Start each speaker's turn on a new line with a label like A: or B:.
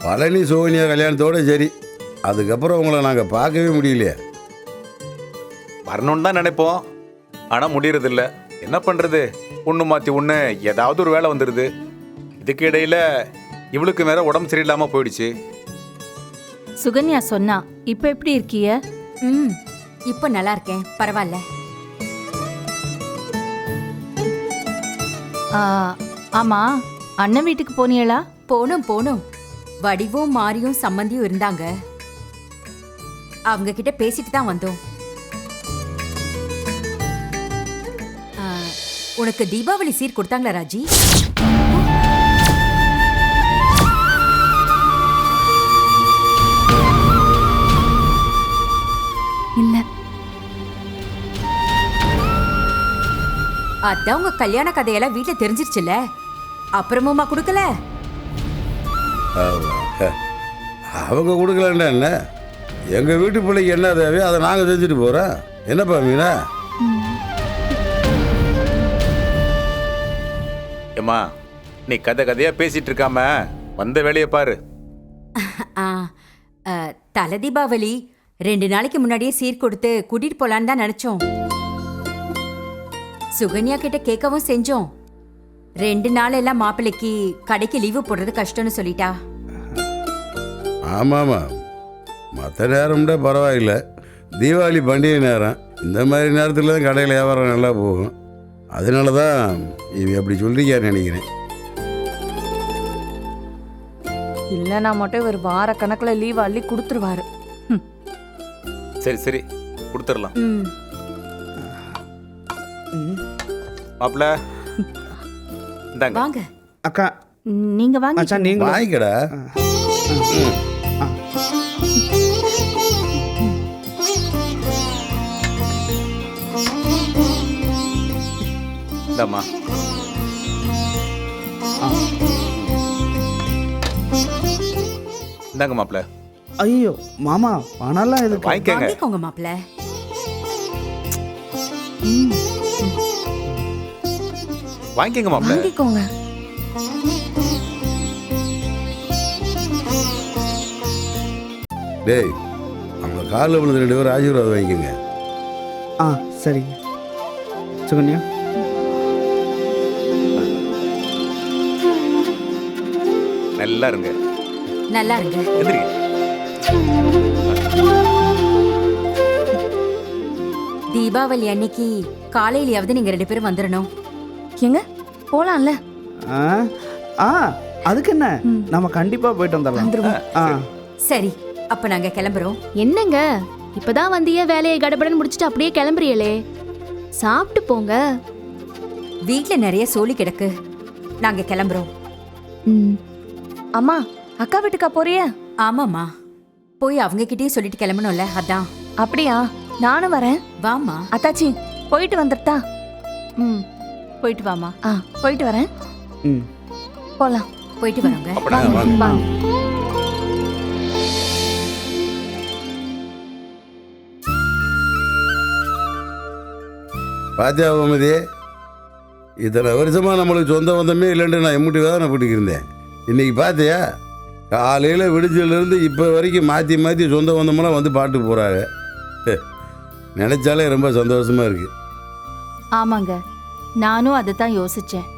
A: பழனி சோனியா கல்யாணத்தோட சரி, அதுக்கப்புறம் உங்களை நாங்கள் பார்க்கவே முடியலையே.
B: வரணும்னு தான் நினைப்போம், ஆனால் முடியறதில்ல. என்ன பண்ணுறது, ஒன்று மாற்றி ஒன்று ஏதாவது ஒரு வேலை வந்துடுது. இதுக்கு இடையில இவளுக்கு வேற உடம்பு சரியில்லாமல் போயிடுச்சு.
C: சுகன்யா சொன்னா, இப்ப எப்படி இருக்கிய?
D: இப்ப நல்லா இருக்கேன், பரவாயில்ல.
C: ஆமா, அண்ணன் வீட்டுக்கு போனியலா?
D: போனோம். வடிவும் மாரியும் சம்மந்தியும் இருந்தாங்க, அவங்க கிட்ட பேசிட்டு தான் வந்தோம். உனக்கு தீபாவளி சீர் கொடுத்தாங்களா ராஜி?
C: இல்ல.
D: அதான் உங்க கல்யாண கதையெல்லாம் வீட்டுல தெரிஞ்சிருச்சுல, அப்புறமா கொடுக்கல?
A: அவங்க கொடுக்கலன்னா என்ன, எங்கள் வீட்டு பிள்ளைக்கு என்ன தேவையோ அதை நாங்கள் செஞ்சுட்டு போகிறோம். என்னப்பா மீனா?
B: ஏம்மா, நீ கதையாக பேசிட்டு இருக்காம வந்த வேலையை பாரு.
D: தலை தீபாவளி 2 நாளைக்கு முன்னாடியே சீர் கொடுத்து கூட்டிட்டு போலான்னு தான் நினைச்சோம். சுகன்யா கிட்ட கேட்கவும் செஞ்சோம். 2 நாள் எல்லாம் மாப்பிள்ளைக்கு கடைக்கு லீவு போடுறது கஷ்டம்னு சொல்லிட்டா.
A: ஆமாம், மற்ற நேரம்ட பரவாயில்ல, தீபாவளி பண்டிகை நேரம், இந்த மாதிரி நேரத்தில் தான் கடையில் வியாபாரம் நல்லா போகும். அதனால தான் இவ அப்படி சொல்றீங்கன்னு நினைக்கிறேன்.
C: இல்லைனா மட்டும் ஒரு வார கணக்கில் லீவ் அள்ளி கொடுத்துருவாரு.
B: சரி கொடுத்துடலாம். மாப்பிள்ள இந்தாங்க.
D: வாங்க
E: அக்கா.
C: நீங்க வாங்க.
E: மச்சான் நீங்க
A: வாங்கிக்கடா.
B: இந்தாம்மா. இந்தாங்க மாப்பிள்ள.
E: ஐயோ மாமா, பணம்லாம் எதுக்கு?
B: வாங்கிக்கங்க.
D: வாங்கிக்கோங்க மாப்பிள்ள.
B: வாங்கிக்கங்க மாப்பிள்ள.
C: வாங்கிக்கோங்க.
A: டேய், அவங்க காலில் விழுந்து 2 பேரும் ஆசீர்வாதம் வாங்கிக்கோங்க.
E: சரிங்க. சுகன்யா
B: நல்லா இருங்க.
D: நல்லா இருங்க.
B: எந்திரிங்க.
D: தீபாவளி அன்னைக்கு காலையிலயாவது நீங்க 2 பேரும் வந்துடணும்.
C: எங்க போலாம்ல?
E: அதுக்கு என்ன, நம்ம கண்டிப்பா போயிட்டு வந்துடலாம்.
D: சரி, அப்ப நாங்க கிளம்புறோம்.
F: என்னங்க இப்பதான் வந்திய வேலையை கடபடன் முடிச்சிட்டு அப்படியே கிளம்புறியலே, சாப்பிட்டு போங்க.
D: வீட்ல நிறைய சோலி கிடக்கு, நாங்க கிளம்புறோம்.
C: அம்மா, அக்கா வீட்டுக்கா போறிய?
D: ஆமாமா, போய் அவங்க கிட்டயும் சொல்லிட்டு கிளம்பணும்ல, அதான்.
C: அப்படியா? நானும் வரேன்.
D: வாமா.
C: அத்தாச்சி, போயிட்டு வந்துட்டா? போயிட்டு வாமா. போயிட்டு வரேன். போலாம்.
D: போயிட்டு வரோங்க.
C: வாங்க.
A: பாத்தியா கோமதி, இத்தனை வருஷமாக நம்மளுக்கு சொந்த வந்தமே இல்லைன்ட்டு நான் எம்முட்டி வேதனை போட்டுக்கிருந்தேன். இன்றைக்கி பார்த்தியா, காலையில் விடிஞ்சிலேருந்து இப்போ வரைக்கும் மாற்றி சொந்த வந்தமெல்லாம் வந்து பாட்டு போகிறாங்க. நினச்சாலே ரொம்ப சந்தோஷமாக இருக்குது.
C: ஆமாங்க, நானும் அதை தான் யோசித்தேன்.